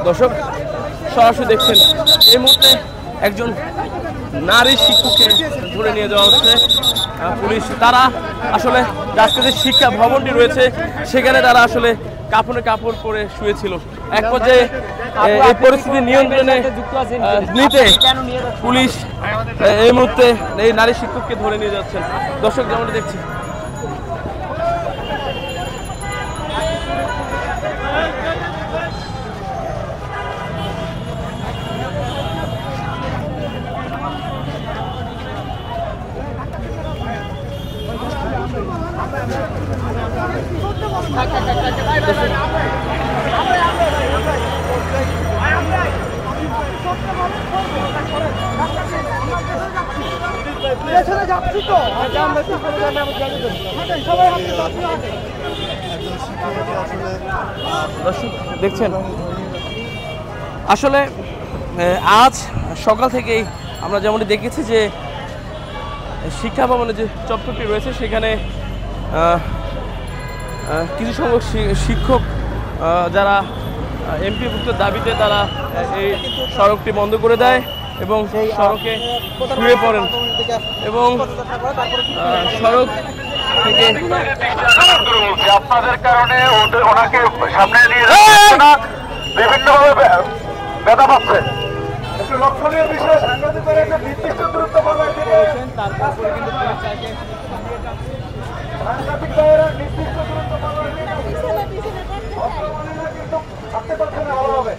দর্শক সরাসরি দেখছেন এই মুহূর্তে একজন নারী শিক্ষককে ধরে নিয়ে যাওয়া হচ্ছে পুলিশ। তারা আসলে রাজনীতির শিক্ষা ভবনটি রয়েছে সেখানে তারা আসলে কাপড় পরে শুয়েছিল। এক পর্যায়ে এই পরিস্থিতি নিয়ন্ত্রণে নিতে পুলিশ এই মুহূর্তে এই নারী শিক্ষককে ধরে নিয়ে যাচ্ছেন। দর্শক যেমনটি দেখছি দেখছেন আসলে আজ সকাল থেকেই আমরা যেমনটি দেখেছি যে শিক্ষা ভবনে যে চত্বরটি রয়েছে সেখানে কিছু সংখ্যক শিক্ষক যারা এমপিভুক্ত দাবিতে তারা এই সড়কটি বন্ধ করে দেয় এবং সড়কে শুয়ে পড়েন এবং সড়ক থেকে আপনাদের কারণে ওনাকে সামনে নিয়ে যাচ্ছে না, বিভিন্নভাবে ব্যথা পাচ্ছে। একটু লক্ষণীয় বিষয়, সাংবাদিকরা একটা নির্দিষ্ট দূরত্ব বজায় রেখেছেন, তারপরে কিন্তু সাংবাদিক ভাইয়েরা নির্দিষ্ট দূরত্ব বজায় কিন্তু থাকতে পারছে না ভালোভাবে।